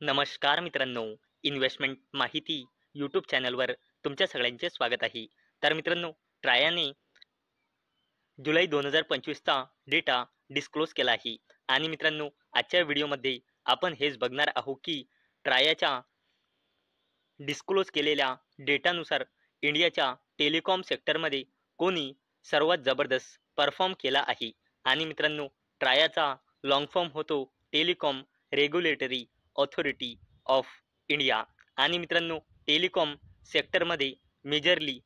नमस्कार मित्रांनो, इन्व्हेस्टमेंट माहिती यूट्यूब चॅनलवर तुमच्या सगळ्यांचे स्वागत आहे. तर मित्रांनो, ट्रायाने जुलै 2025चा डेटा डिस्क्लोज केला आहे. आणि मित्रांनो, आजच्या व्हिडिओमध्ये आपण हेच बघणार आहोत की ट्रायाच्या डिस्क्लोज केलेल्या डेटानुसार इंडियाच्या टेलिकॉम सेक्टरमध्ये कोणी सर्वात जबरदस्त परफॉर्म केला आहे. आणि मित्रांनो, ट्रायाचा लॉंग फॉर्म होतो telecom regulatory authority of India. आणि मित्रांनो, टेलिकॉम सेक्टरमध्ये मेजरली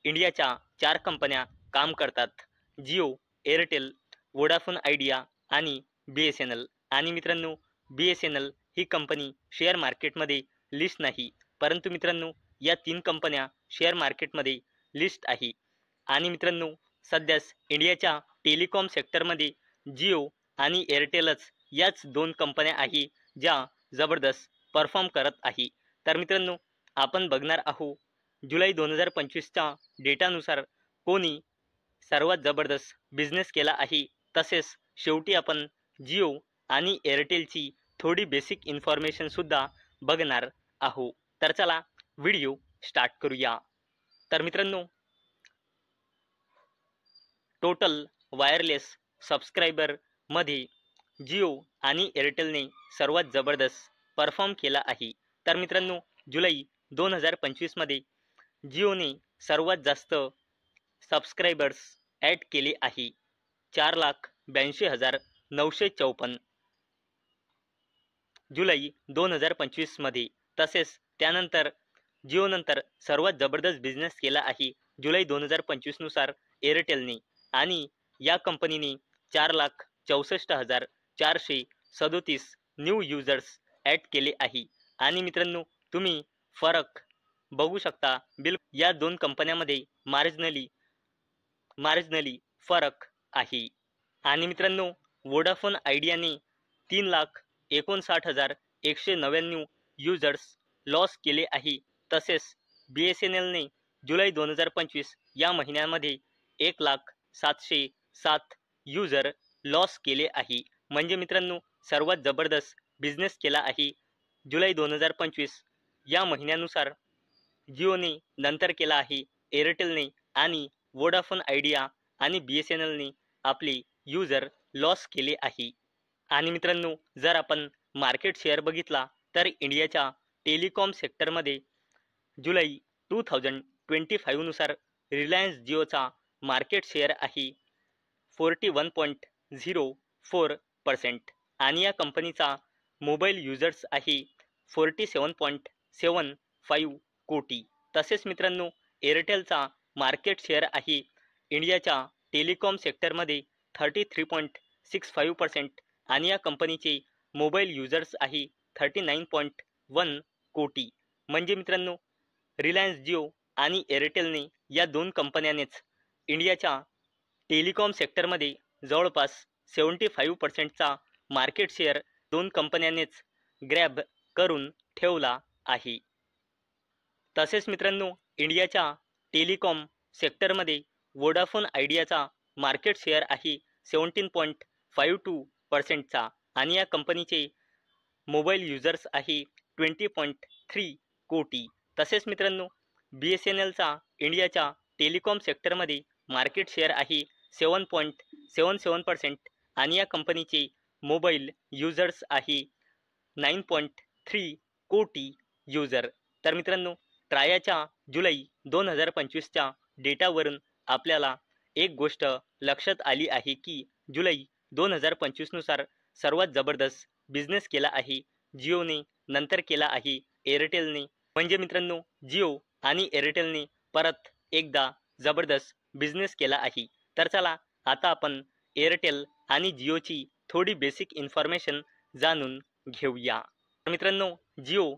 इंडियाच्या 4 कंपन्या काम करतात: जिओ, एअरटेल, वोडाफोन आयडिया आणि BSNL. आणि मित्रांनो, BSNL ही कंपनी शेअर मार्केटमध्ये लिस्ट नाही, परंतु मित्रांनो, या 3 कंपन्या शेअर मार्केटमध्ये लिस्ट आहे. आणि मित्रांनो, सध्याच इंडियाच्या टेलिकॉम सेक्टरमध्ये जिओ आणि एअरटेलच याच 2 कंपन्या आहे ज्या जबरदस्त परफॉर्म करत आहे. तर मित्रांनो, आपण बघणार आहोत जुलै 2025च्या डेटानुसार कोणी सर्वात जबरदस्त बिझनेस केला आहे. तसेच शेवटी आपण जिओ आणि एअरटेलची थोडी बेसिक इन्फॉर्मेशन सुद्धा बघणार आहोत. तर चला व्हिडिओ स्टार्ट करूया. तर मित्रांनो, टोटल वायरलेस सबस्क्रायबरमध्ये जिओ आणि एअरटेलने सर्वात जबरदस्त परफॉर्म केला आहे. तर मित्रांनो, जुलै 2025मध्ये जिओने सर्वात जास्त सबस्क्रायबर्स ॲड केले आहे, 4,82,954 जुलै 2025मध्ये. तसेच त्यानंतर जिओनंतर सर्वात जबरदस्त बिझनेस केला आहे जुलै 2025 नुसार एअरटेलने. आणि या कंपनीने 4,64,437 न्यू युजर्स ॲड केले आहे. आणि मित्रांनो, तुम्ही फरक बघू शकता. या 2 कंपन्यांमध्ये मार्जिनली फरक आहे. आणि मित्रांनो, वोडाफोन आयडियाने 3,59,199 युजर्स लॉस केले आहे. तसेच BSNLने जुलै 2025 या महिन्यामध्ये 1,07,007 युजर लॉस केले आहे. म्हणजे मित्रांनो, सर्वात जबरदस्त बिझनेस केला आहे जुलै 2025 या महिन्यानुसार जिओने, नंतर केला आहे एअरटेलने, आणि वोडाफोन आयडिया आणि BSNLने आपले युजर लॉस केले आहे. आणि मित्रांनो, जर आपण मार्केट शेअर बघितला तर इंडियाच्या टेलिकॉम सेक्टरमध्ये जुलै 2025 नुसार रिलायन्स जिओचा मार्केट शेअर आहे 41.04%. आणि या कंपनीचा मोबाईल युजर्स आहे 47.75 कोटी. तसेच मित्रांनो, एअरटेलचा मार्केट शेअर आहे इंडियाच्या टेलिकॉम सेक्टरमध्ये 33.65%. आणि या कंपनीचे मोबाईल युजर्स आहे 39.1 कोटी. म्हणजे मित्रांनो, रिलायन्स जिओ आणि एअरटेलने या 2 कंपन्यांनीच इंडियाच्या टेलिकॉम सेक्टरमध्ये जवळपास 75%चा मार्केट शेअर 2 कंपन्यांनीच ग्रॅब करून ठेवला आहे. तसेच मित्रांनो, इंडियाच्या टेलिकॉम सेक्टरमध्ये वोडाफोन आयडियाचा मार्केट शेअर आहे 17.52%चा. आणि या कंपनीचे मोबाईल युजर्स आहे 20.3 कोटी. तसेच मित्रांनो, BSNLचा इंडियाच्या टेलिकॉम सेक्टरमध्ये मार्केट शेअर आहे 7.77%. आणि या कंपनीचे मोबाईल युजर्स आहे 9.3 कोटी युजर. तर मित्रांनो, ट्रायाच्या जुलै 2025च्या डेटावरून आपल्याला एक गोष्ट लक्षात आली आहे की जुलै 2025 नुसार सर्वात जबरदस्त बिझनेस केला आहे जिओने, नंतर केला आहे एअरटेलने. म्हणजे मित्रांनो, जिओ आणि एअरटेलने परत एकदा जबरदस्त बिझनेस केला आहे. तर चला आता आपण एअरटेल आणि जिओची थोडी बेसिक इन्फॉर्मेशन जाणून घेऊया. मित्रांनो, जिओ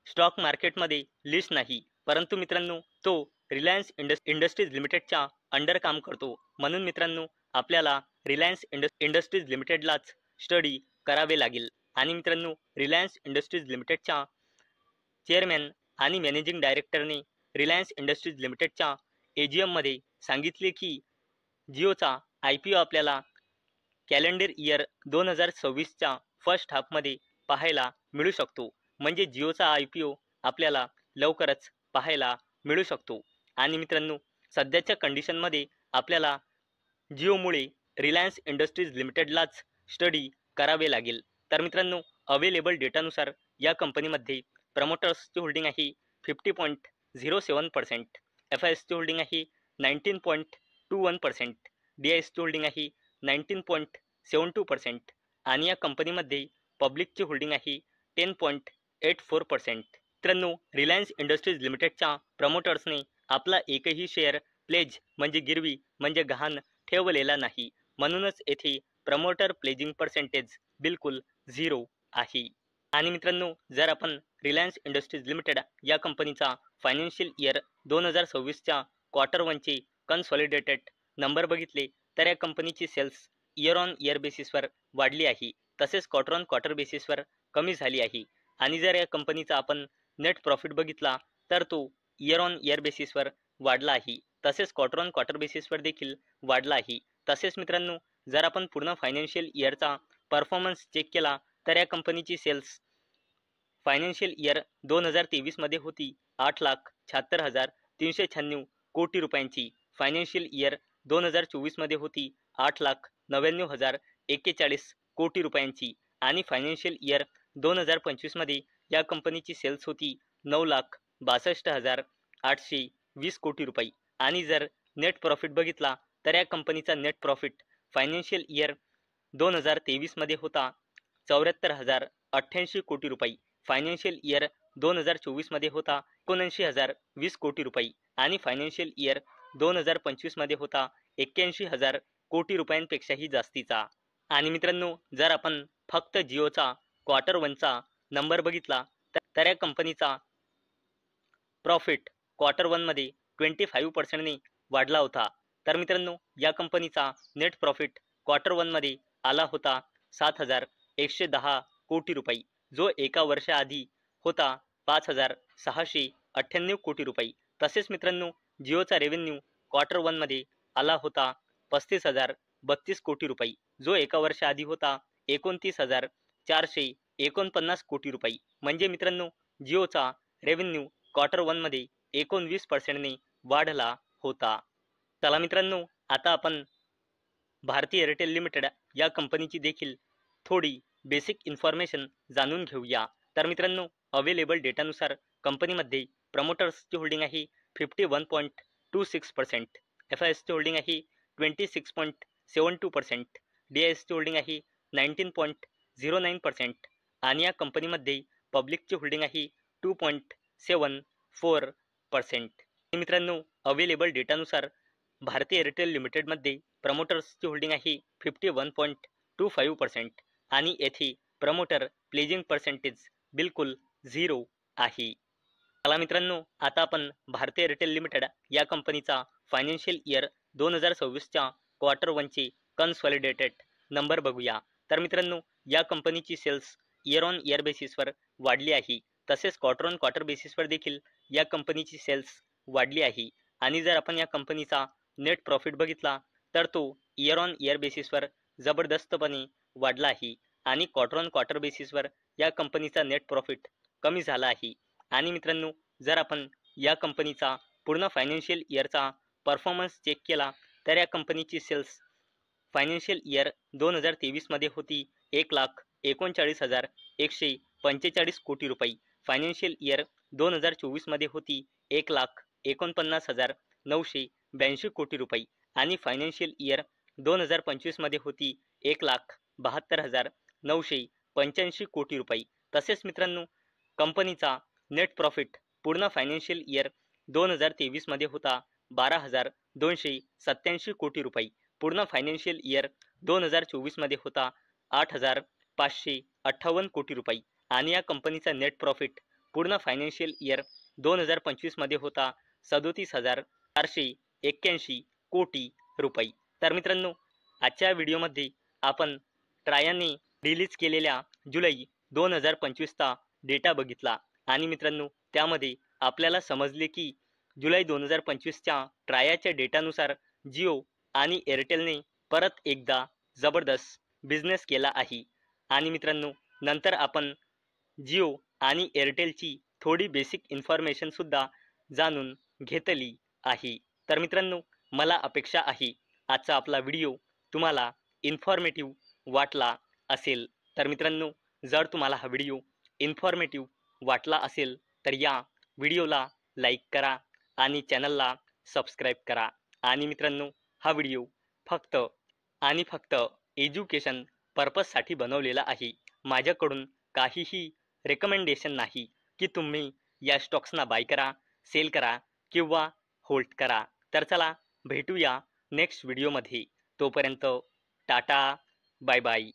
स्टॉक मार्केटमध्ये लिस्ट नाही, परंतु मित्रांनो, तो रिलायन्स इंडस्ट्रीज लिमिटेडच्या अंडर काम करतो. म्हणून मित्रांनो, आपल्याला रिलायन्स इंडस्ट्रीज लिमिटेडलाच स्टडी करावे लागेल. आणि मित्रांनो, रिलायन्स इंडस्ट्रीज लिमिटेडच्या चेअरमॅन आणि मॅनेजिंग डायरेक्टरने रिलायन्स इंडस्ट्रीज लिमिटेडच्या AGMमध्ये सांगितले की जिओचा IPO आपल्याला कॅलेंडर इयर 2026च्या फर्स्ट हाफमध्ये पाहायला मिळू शकतो. म्हणजे जिओचा IPO आपल्याला लवकरच पाहायला मिळू शकतो. आणि मित्रांनो, सध्याच्या कंडिशनमध्ये आपल्याला जिओमुळे रिलायन्स इंडस्ट्रीज लिमिटेडलाच स्टडी करावे लागेल. तर मित्रांनो, अवेलेबल डेटानुसार या कंपनीमध्ये प्रमोटर्सची होल्डिंग आहे 50.07%, FISची होल्डिंग आहे 19.21%, DISची होल्डिंग आहे 19.72% आणि या कंपनीमध्ये पब्लिकची होल्डिंग आहे 10.84%. मित्रांनो, रिलायन्स इंडस्ट्रीज लिमिटेडच्या प्रमोटर्सने आपला एकही शेअर प्लेज म्हणजे गिरवी म्हणजे गहाण ठेवलेला नाही. म्हणूनच येथे प्रमोटर प्लेजिंग पर्सेंटेज बिलकुल 0 आहे. आणि मित्रांनो, जर आपण रिलायन्स इंडस्ट्रीज लिमिटेड या कंपनीचा फायनान्शियल इयर 2026च्या क्वार्टर 1चे कन्सॉलिडेटेड नंबर बघितले तर या कंपनीची सेल्स इयर ऑन इयर बेसिसवर वाढली आहे, तसेच क्वार्टर ऑन क्वार्टर बेसिसवर कमी झाली आहे. आणि जर या कंपनीचा आपण नेट प्रॉफिट बघितला तर तो इयर ऑन इयर बेसिसवर वाढला आहे, तसेच क्वार्टर ऑन क्वार्टर बेसिसवर देखील वाढला आहे. तसेच मित्रांनो, जर आपण पूर्ण फायनान्शियल इयरचा परफॉर्मन्स चेक केला तर या कंपनीची सेल्स फायनान्शियल इयर 2023मध्ये होती 8,76,396 कोटी रुपयांची. फायनान्शियल इयर 2024मध्ये होती 8,99,041 कोटी रुपयांची आणि फायनान्शियल इयर 2025मध्ये या कंपनीची सेल्स होती 9,62,820 कोटी रुपये. आणि जर नेट प्रॉफिट बघितला तर या कंपनीचा नेट प्रॉफिट फायनान्शियल इयर 2023मध्ये होता 74,088 कोटी रुपये, फायनान्शियल इयर 2024मध्ये होता 79,020 कोटी रुपये आणि फायनान्शियल इयर 2025मध्ये होता 81,000 कोटी रुपयांपेक्षाही जास्तीचा. आणि मित्रांनो, जर आपण फक्त जिओचा क्वार्टर 1चा नंबर बघितला तर या कंपनीचा प्रॉफिट क्वार्टर 1मध्ये 25%ने वाढला होता. तर मित्रांनो, या कंपनीचा नेट प्रॉफिट क्वार्टर 1मध्ये आला होता 7,110 कोटी रुपये, जो एका वर्षाआधी होता 5,698 कोटी रुपये. तसेच मित्रांनो, जिओचा रेव्हेन्यू क्वार्टर 1मध्ये आला होता 35,032 कोटी रुपये, जो एका वर्षाआधी होता 29,449 कोटी रुपये. म्हणजे मित्रांनो, जिओचा रेव्हेन्यू क्वार्टर 1मध्ये 19%ने वाढला होता. चला मित्रांनो, आता आपण भारती एअरटेल लिमिटेड या कंपनीची देखील थोडी बेसिक इन्फॉर्मेशन जाणून घेऊया. तर मित्रांनो, अवेलेबल डेटानुसार कंपनीमध्ये प्रमोटर्सची होल्डिंग आहे 51.26%, FISची होल्डिंग आहे 26.72%, DISची होल्डिंग आहे 19.09% आणि या कंपनीमध्ये पब्लिकची होल्डिंग आहे 2.74%. मित्रांनो, अवेलेबल डेटानुसार भारती एअरटेल लिमिटेडमध्ये प्रमोटर्सची होल्डिंग आहे 51.25% आणि येथे प्रमोटर प्लेजिंग पर्सेंटेज बिलकुल 0 आहे. चला मित्रांनो, आता आपण भारती एअरटेल लिमिटेड या कंपनीचा फायनान्शियल इयर 2026च्या क्वार्टर 1चे कन्सॉलिडेटेड नंबर बघूया. तर मित्रांनो, या कंपनीची सेल्स इयर ऑन इयर बेसिसवर वाढली आहे, तसेच क्वार्टर ऑन क्वार्टर बेसिसवर देखील या कंपनीची सेल्स वाढली आहे. आणि जर आपण या कंपनीचा नेट प्रॉफिट बघितला तर तो इयर ऑन इयर बेसिसवर जबरदस्तपणे वाढला आहे आणि क्वार्टर ऑन क्वार्टर बेसिसवर या कंपनीचा नेट प्रॉफिट कमी झाला आहे. आणि मित्रांनो, जर आपण या कंपनीचा पूर्ण फायनान्शियल इयरचा परफॉर्मन्स चेक केला तर या कंपनीची सेल्स फायनान्शियल इयर 2023मध्ये होती 1,39,145 कोटी रुपये, फायनान्शियल इयर 2024मध्ये होती 1,49,982 कोटी रुपये आणि फायनान्शियल इयर 2025मध्ये होती 1,72,985 कोटी रुपये. तसेच मित्रांनो, कंपनीचा नेट प्रॉफिट पूर्ण फायनान्शियल इयर 2023मध्ये होता 12,287 कोटी रुपये, पूर्ण फायनान्शियल इयर 2024मध्ये होता 8,558 कोटी रुपये आणि या कंपनीचा नेट प्रॉफिट पूर्ण फायनान्शियल इयर 2025मध्ये होता 37,481 कोटी रुपये. तर मित्रांनो, आजच्या व्हिडिओमध्ये आपण ट्रायाने रिलीज केलेल्या जुलै 2025चा डेटा बघितला आणि मित्रांनो, त्यामध्ये आपल्याला समजले की जुलै 2025च्या ट्रायाच्या डेटानुसार जिओ आणि एअरटेलने परत एकदा जबरदस्त बिझनेस केला आहे. आणि मित्रांनो, नंतर आपण जिओ आणि एअरटेलची थोडी बेसिक इन्फॉर्मेशनसुद्धा जाणून घेतली आहे. तर मित्रांनो, मला अपेक्षा आहे आजचा आपला व्हिडिओ तुम्हाला इन्फॉर्मेटिव्ह वाटला असेल. तर मित्रांनो, जर तुम्हाला हा व्हिडिओ इन्फॉर्मेटिव्ह वाटला असेल तर या व्हिडिओला लाईक करा आणि चॅनलला सबस्क्राईब करा. आणि मित्रांनो, हा व्हिडिओ फक्त आणि फक्त एज्युकेशन पर्पजसाठी बनवलेला आहे. माझ्याकडून काहीही रेकमेंडेशन नाही की तुम्ही या स्टॉक्सना बाय करा, सेल करा किंवा होल्ड करा. तर चला भेटूया नेक्स्ट व्हिडिओमध्ये. तोपर्यंत टाटा, बाय बाय.